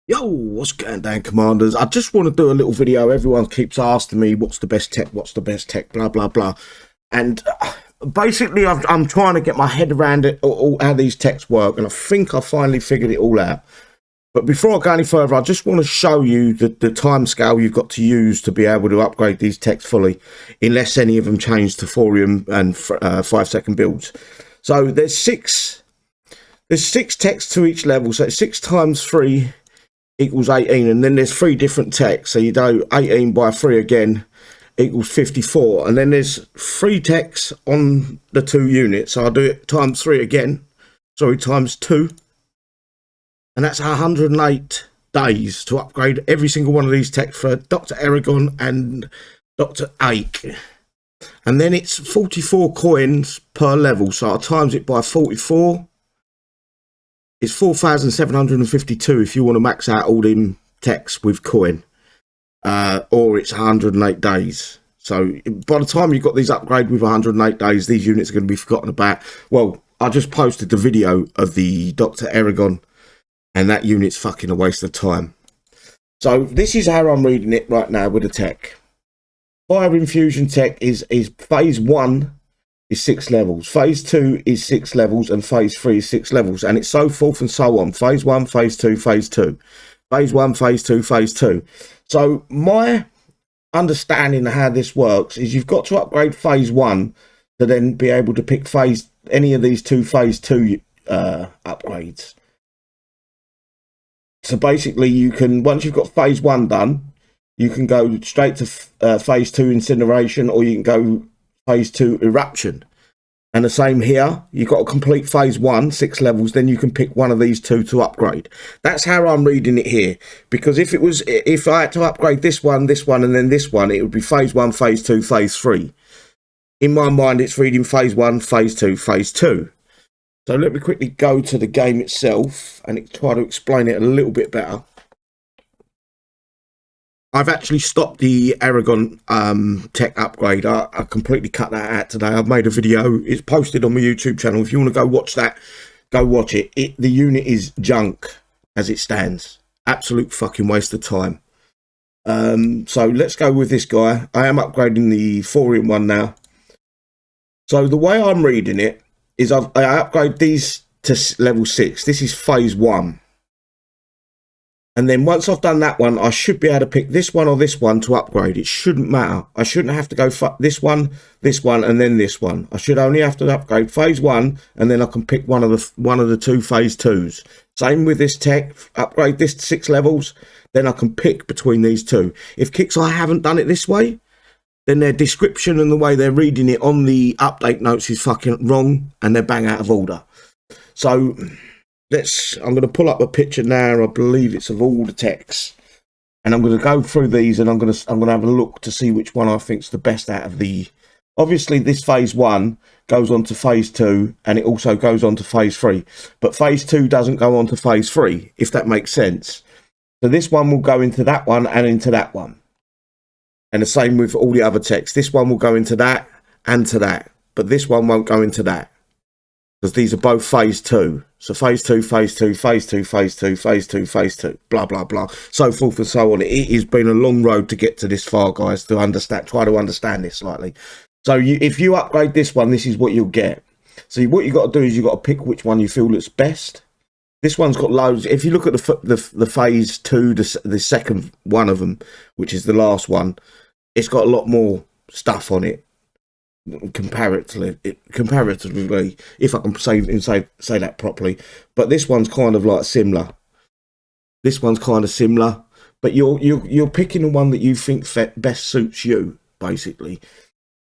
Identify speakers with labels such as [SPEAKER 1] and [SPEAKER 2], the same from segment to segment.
[SPEAKER 1] Yo, what's going down, commanders? I just want to do a little video. Everyone keeps asking me, what's the best tech, blah, blah, blah. And basically, I'm trying to get my head around it, all how these techs work, and I think I finally figured it all out. But before I go any further, I just want to show you the time scale you've got to use to be able to upgrade these techs fully, unless any of them change to thorium and 5-second builds. So there's six techs to each level, so it's 6 times 3 equals 18, and then there's 3 different techs, so you do 18 by 3 again equals 54, and then there's 3 techs on the 2 units, so I'll do it times 3 again, sorry, times 2, and that's 108 days to upgrade every single one of these techs for Dr. Aragon and Dr. Ake. And then it's 44 coins per level, so I'll times it by 44. It's 4,752 if you want to max out all them techs with coin, or it's 108 days. So by the time you've got these upgraded with 108 days, these units are going to be forgotten about. Well, I just posted the video of the Dr. Aragon, and that unit's fucking a waste of time. So this is how I'm reading it right now with the tech. Fire infusion tech is phase 1 is 6 levels, phase 2 is 6 levels, and phase 3 is 6 levels, and it's so forth and so on. Phase 1, phase 2, phase 2, phase 1, phase 2, phase 2. So my understanding of how this works is you've got to upgrade phase 1 to then be able to pick any of these 2 phase 2 upgrades. So basically you can, once you've got phase 1 done, you can go straight to phase 2 incineration, or you can go phase 2 eruption. And the same here, you've got to complete phase 1, 6 levels, then you can pick one of these 2 to upgrade. That's how I'm reading it here, because if I had to upgrade this one, and then this one, it would be phase 1, phase 2, phase 3. In my mind, it's reading phase 1, phase 2, phase 2. So let me quickly go to the game itself and try to explain it a little bit better. I've actually stopped the Aragon tech upgrade. I completely cut that out today. I've made a video. It's posted on my YouTube channel. If you want to go watch that, go watch it. The unit is junk as it stands. Absolute fucking waste of time. So let's go with this guy. I am upgrading the thorium one now. So the way I'm reading it is I upgrade these to level 6. This is phase 1. And then once I've done that one, I should be able to pick this one or this one to upgrade. It shouldn't matter. I shouldn't have to go this one, and then this one. I should only have to upgrade phase 1, and then I can pick one of the 2 phase 2s. Same with this tech. Upgrade this to 6 levels, then I can pick between these 2. If Kixeye haven't done it this way, then their description and the way they're reading it on the update notes is fucking wrong, and they're bang out of order. So I'm going to pull up a picture now. I believe it's of all the techs, and I'm going to go through these, and I'm going to have a look to see which one I think's the best out of the. Obviously, this phase 1 goes on to phase 2, and it also goes on to phase 3. But phase 2 doesn't go on to phase 3, if that makes sense. So this one will go into that one and into that one, and the same with all the other techs. This one will go into that and to that, but this one won't go into that, because these are both phase 2. So phase 2, phase 2, phase 2, phase 2, phase 2, phase 2, blah, blah, blah, so forth and so on. It has been a long road to get to this far, guys, to try to understand this slightly. So if you upgrade this one, this is what you'll get. So what you've got to do is you've got to pick which one you feel looks best. This one's got loads. If you look at the phase 2, the second one of them, which is the last one, it's got a lot more stuff on it. Comparatively, if I can say that properly, but this one's kind of like similar. This one's kind of similar, but you're picking the one that you think best suits you, basically.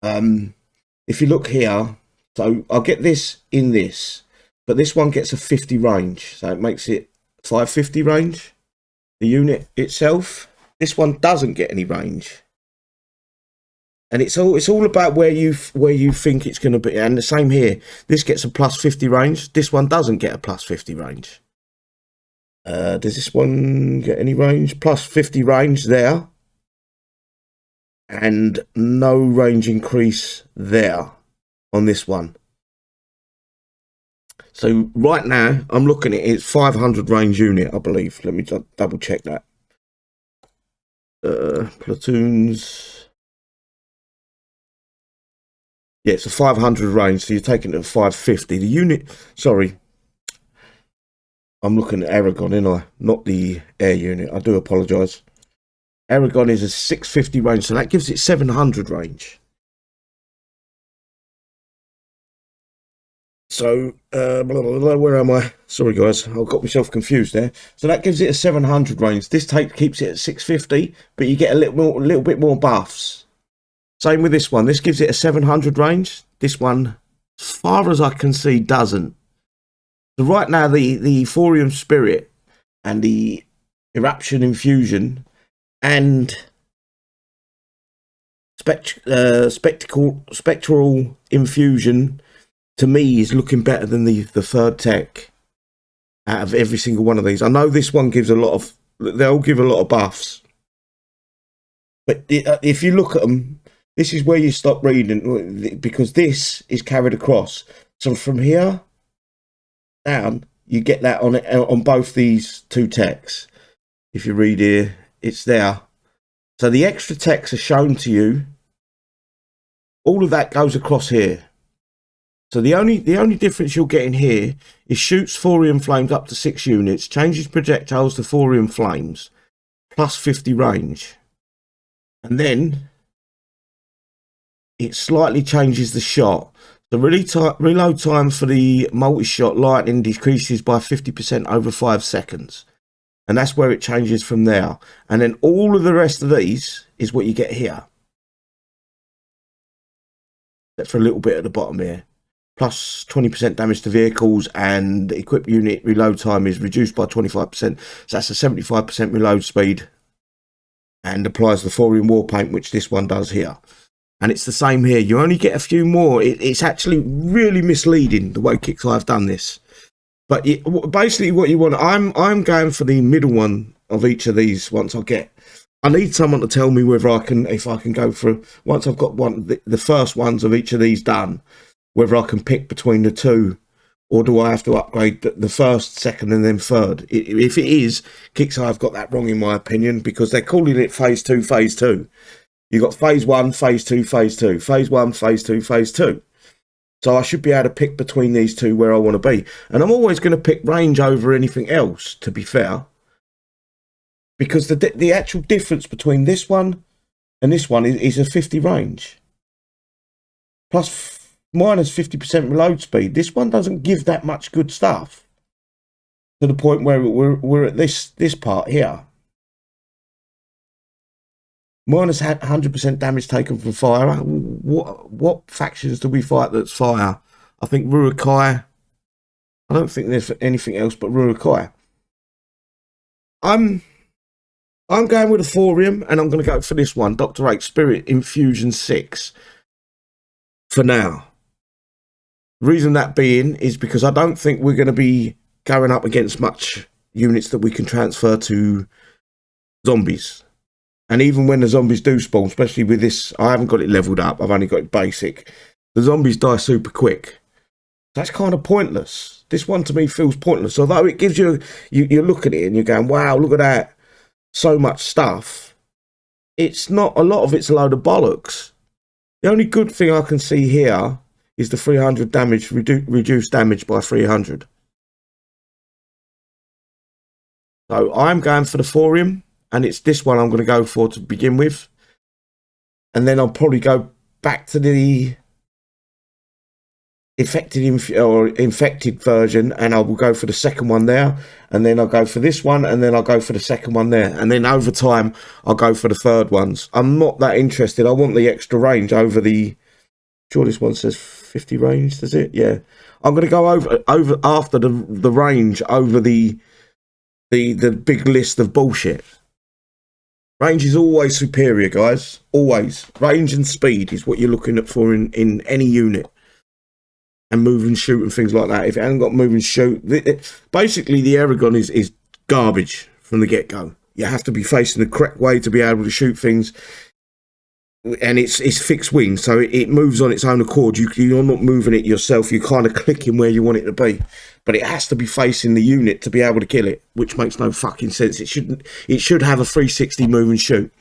[SPEAKER 1] If you look here, so I'll get this in this, but this one gets a 50 range, so it makes it 550 range. The unit itself, this one doesn't get any range. And it's all about where you think it's going to be. And the same here. This gets a plus 50 range. This one doesn't get a plus 50 range. Does this one get any range? Plus 50 range there. And no range increase there on this one. So right now, I'm looking at it, it's 500 range unit, I believe. Let me double check that. Platoons. Yeah, it's a 500 range, so you're taking it to 550. The unit, sorry, I'm looking at Aragon, ain't I? Not the air unit. I do apologise. Aragon is a 650 range, so that gives it 700 range. So, blah, blah, blah, where am I? Sorry, guys, I got myself confused there. So that gives it a 700 range. This keeps it at 650, but you get a little bit more buffs. Same with this one. This gives it a 700 range. This one, as far as I can see, doesn't. So right now, the Thorium Spirit and the Eruption Infusion and Spectral Infusion, to me, is looking better than the third tech out of every single one of these. I know this one gives a lot of, they'll give a lot of buffs. But if you look at them, this is where you stop reading, because this is carried across. So from here down, you get that on both these two techs. If you read here, it's there. So the extra techs are shown to you. All of that goes across here. So the only difference you'll get in here is shoots thorium flames up to 6 units, changes projectiles to thorium flames, plus 50 range. And then it slightly changes the shot. The reload time for the multi-shot lightning decreases by 50% over 5 seconds. And that's where it changes from there. And then all of the rest of these is what you get here. Except for a little bit at the bottom here. Plus 20% damage to vehicles, and equipped unit reload time is reduced by 25%. So that's a 75% reload speed. And applies the thorium war paint, which this one does here. And it's the same here. You only get a few more. It's actually really misleading the way Kixeye have done this. But basically what you want, I'm going for the middle one of each of these once I need someone to tell me whether if I can go for, once I've got the first ones of each of these done, whether I can pick between the two, or do I have to upgrade the first, second, and then third? If it is, Kixeye have got that wrong in my opinion, because they're calling it phase 2, phase 2. You've got phase 1, phase 2, phase 2, phase 1, phase 2, phase 2. So I should be able to pick between these two where I want to be. And I'm always going to pick range over anything else, to be fair. Because the actual difference between this one and this one is a 50 range. Plus minus 50% reload speed. This one doesn't give that much good stuff. To the point where we're at this part here. Minus 100% damage taken from fire. What factions do we fight that's fire? I think Ruakai. I don't think there's anything else but Ruakai. I'm going with a thorium, and I'm going to go for this one, Dr. 8 Spirit Infusion 6. For now. The reason that being is because I don't think we're going to be going up against much units that we can transfer to zombies. And even when the zombies do spawn, especially with this, I haven't got it leveled up. I've only got it basic. The zombies die super quick. That's kind of pointless. This one to me feels pointless. Although it gives you look at it and you're going, wow, look at that. So much stuff. It's not, a lot of it's a load of bollocks. The only good thing I can see here is the 300 damage, reduced damage by 300. So I'm going for the thorium. And it's this one I'm going to go for to begin with. And then I'll probably go back to the infected version, and I will go for the second one there. And then I'll go for this one, and then I'll go for the second one there. And then over time, I'll go for the third ones. I'm not that interested. I want the extra range over the... Sure, this one says 50 range, does it? Yeah. I'm going to go over after the range over the big list of bullshit. Range is always superior, guys. Always. Range and speed is what you're looking at for in any unit. And move and shoot and things like that. If it hasn't got move and shoot... basically, the Aragon is garbage from the get-go. You have to be facing the correct way to be able to shoot things. and it's fixed wing, so it moves on its own accord. You're not moving it yourself. You're kind of clicking where you want it to be, but it has to be facing the unit to be able to kill it, which makes no fucking sense. It should have a 360 move and shoot.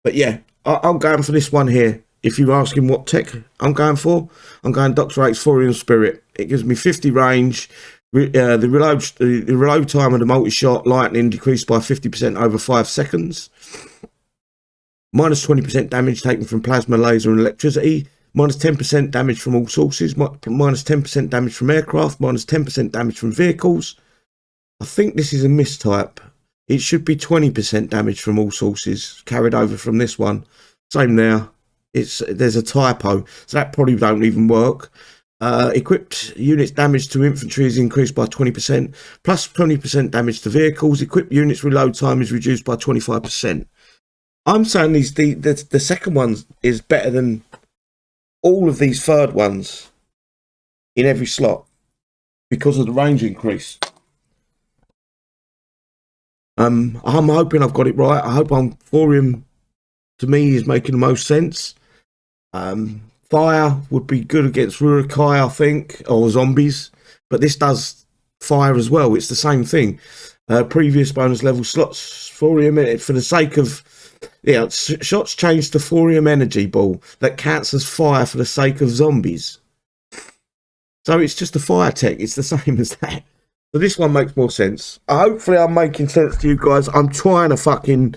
[SPEAKER 1] But yeah, I'm going for this one here. If you're asking what tech I'm going for, I'm going Dr. 8's Thorium Spirit. It gives me 50 range. The reload time of the multi-shot lightning decreased by 50% over 5 seconds. Minus 20% damage taken from plasma, laser and electricity. Minus 10% damage from all sources. Minus 10% damage from aircraft. Minus 10% damage from vehicles. I think this is a mistype. It should be 20% damage from all sources carried over from this one. Same there. There's a typo, so that probably don't even work. Equipped units damage to infantry is increased by 20%, plus 20% damage to vehicles. Equipped units reload time is reduced by 25%. I'm saying the second one is better than all of these third ones in every slot because of the range increase. I'm hoping I've got it right. I hope Thorium to me is making the most sense. Fire would be good against Rurokai, I think, or zombies, but this does fire as well. It's the same thing. Previous bonus level slots, Thorium, for the sake of, yeah, shots changed to Thorium energy ball that counts as fire for the sake of zombies. So it's just a fire tech. It's the same as that. So this one makes more sense. Hopefully I'm making sense to you guys. I'm trying to fucking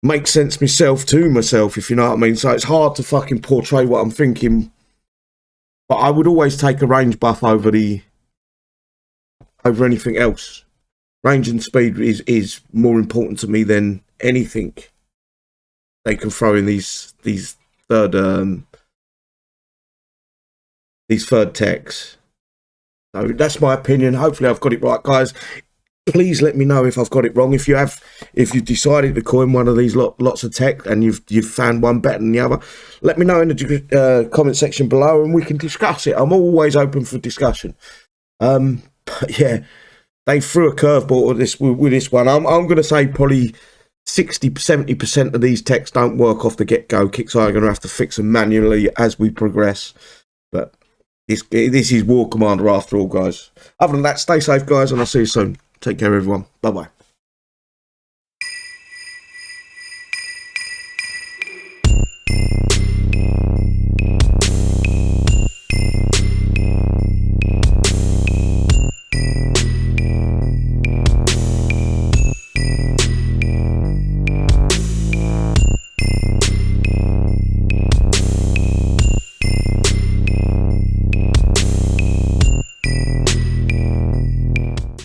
[SPEAKER 1] make sense myself to myself, if you know what I mean. So it's hard to fucking portray what I'm thinking. But I would always take a range buff over anything else. Range and speed is more important to me than anything they can throw in these third techs. So that's my opinion. Hopefully I've got it right, guys. Please let me know if I've got it wrong. If you decided to coin one of these lots of tech and you've found one better than the other, let me know in the comment section below and we can discuss it. I'm always open for discussion. But yeah, they threw a curveball with this one. I'm going to say probably 60-70% of these techs don't work off the get-go. Kixeye are going to have to fix them manually as we progress. But this is War Commander after all, guys. Other than that, stay safe, guys, and I'll see you soon. Take care, everyone. Bye-bye.